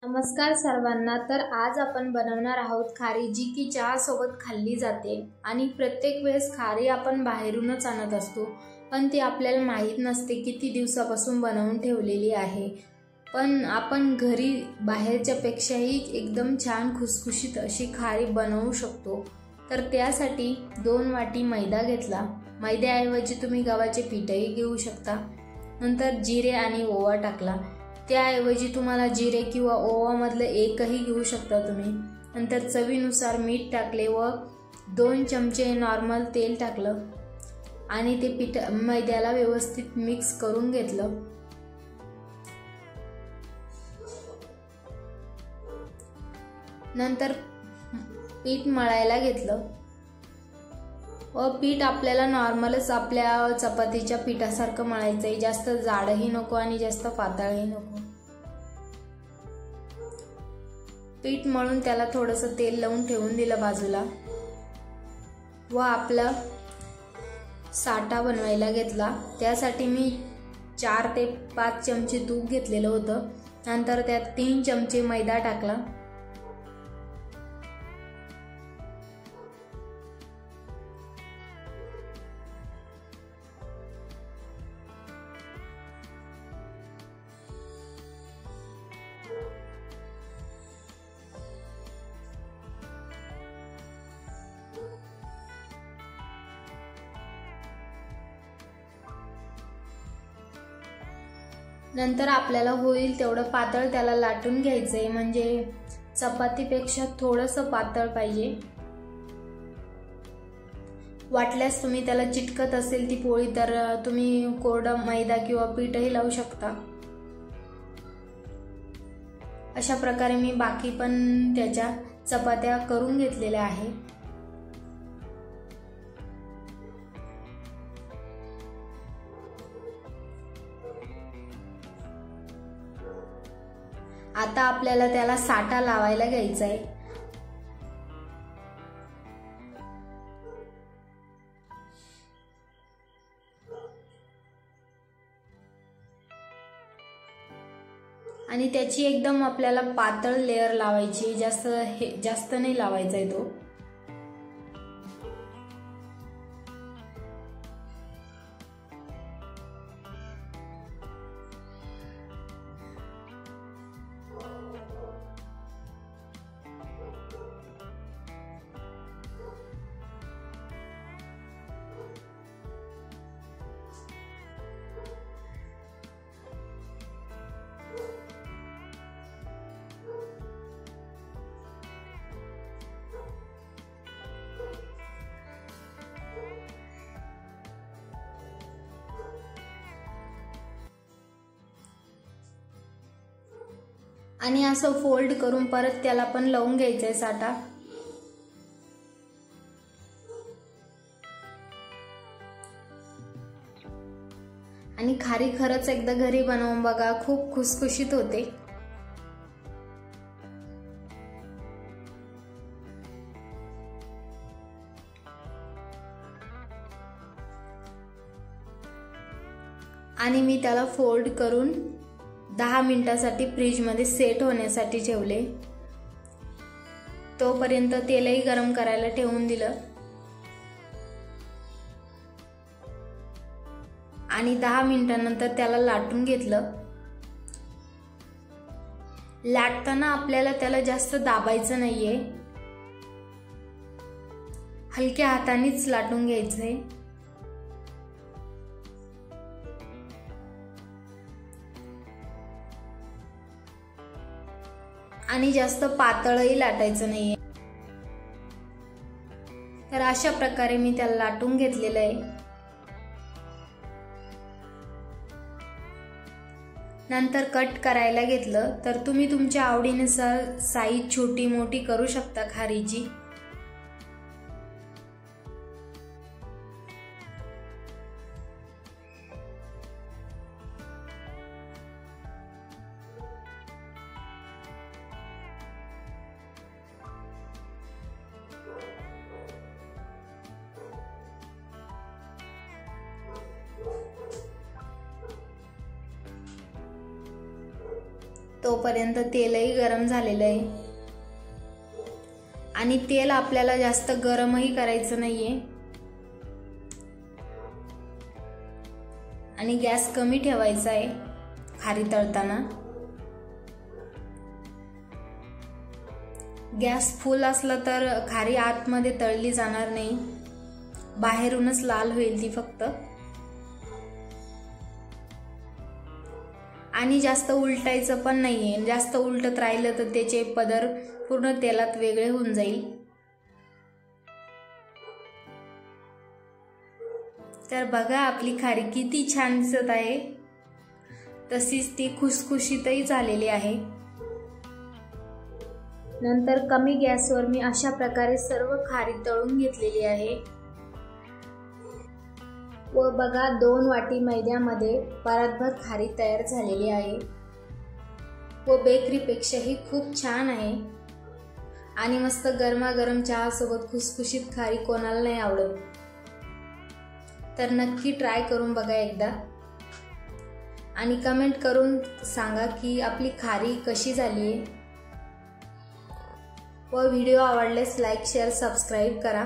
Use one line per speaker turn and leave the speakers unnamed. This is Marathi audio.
नमस्कार सर्वांना। तर आज आपण बनवणार आहोत खारी, जी की चहा सोबत खाल्ली जाते आणि प्रत्येक वेळेस खारी आपण बाहेरूनच आणत असतो, पण ती आपल्याला माहीत नसते किती दिवसापासून बनवून ठेवलेली आहे। पण आपण घरी बाहेरच्या पेक्षाही एकदम छान खुसखुशीत अशी खारी बनवू शकतो। तर त्यासाठी 2 वाटी मैदा घेतला। मैद्याऐवजी तुम्ही गव्हाचे पीठही घेऊ शकता। नंतर जिरे आणि ओवा टाकला। त्याऐवजी तुम्हाला जिरे किंवा ओवामधलं एकही घेऊ शकता तुम्ही। नंतर चवीनुसार मीठ टाकले व 2 चमचे नॉर्मल तेल टाकलं आणि ते मैद्याला व्यवस्थित मिक्स करून घेतलं। नंतर पीठ मळायला घेतलं व पीठ आपल्याला नॉर्मलच आपल्या चपातीच्या पिठासारखं मळायचं आहे। जास्त जाडही नको आणि जास्त पातळही नको। पीठ मळून त्याला थोडंसं तेल लावून ठेवून दिलं बाजूला व आपला साठा बनवायला घेतला। त्यासाठी मी 4 ते 5 चमचे तूप घेतलेलं होतं। नंतर त्यात 3 चमचे मैदा टाकला। नंतर आपल्याला होईल तेवढं पातळ त्याला लाटून घ्यायचंय, म्हणजे चपातीपेक्षा थोडंसं पातळ पाहिजे। वाटल्यास तुम्ही त्याला चिटकत असेल ती पोळी तर तुम्ही कोरडा मैदा किंवा पीठही लावू शकता। अशा प्रकारे मी बाकी पण त्याच्या चपात्या करून घेतलेल्या आहे। आता आपल्याला त्याला साठा लावायला घ्यायचा आहे। आणि त्याची एकदम आपल्याला पातळ लेयर लावायची, जास्त नाही लावायचा आहे तो। आणि असं फोल्ड करून परत त्याला पण लावून घ्यायचंय साठा। आणि खारी खरंच एकदा घरी बनवून बघा, खूप खुसखुशीत होते। आणि मी त्याला फोल्ड करून 10 मिनिटांसाठी फ्रीज मध्ये सेट होण्यासाठी ठेवले। तोपर्यंत तेलही गरम करायला ठेवून दिलं आणि 10 मिनिटांनंतर त्याला लाटून घेतलं। लाटताना आपल्याला त्याला जास्त दाबायचं नाहीये, हलक्या हातानेच लाटून घ्यायचंय। आणि जास्त पातळही लाटायचं नाहीये। तर अशा प्रकारे मी त्याला लाटून घेतलेलं आहे। नंतर कट करायला घेतलं तर तुम्ही तुमच्या आवडीनुसार साईज छोटी मोठी करू शकता खारीची। तोपर्यंत तेलही गरम झालेलं आहे आणि तेल आपल्याला जास्त गरमही करायचं नाहीये आणि गॅस कमी ठेवायचा आहे खारी तळताना। गॅस फुल असला तर खारी आतमध्ये तळली जाणार नाही, बाहेरूनच लाल होईल ती फक्त। आणि जास्त उलटायचं पण नाहीये, जास्त उलटत राहिलं तर त्याचे पदर पूर्ण तेलात वेगळे होऊन जाईल। तर बघा आपली खारी किती छान दिसत आहे, तशीच ती खुसखुशीतही झालेली आहे। नंतर कमी गॅसवर मी अशा प्रकारे सर्व खारी तळून घेतलेली आहे व बघा 2 वाटी मैद्यामध्ये परातभर खारी तयार झालेली आहे व बेकरीपेक्षाही खूप छान आहे आणि मस्त गरमागरम चहा सोबत खुसखुशीत खारी कोणाला नाही आवडत। तर नक्की ट्राय करून बघा एकदा आणि कमेंट करून सांगा की आपली खारी कशी झाली आहे व व्हिडिओ आवडल्यास लाईक शेअर सबस्क्राईब करा।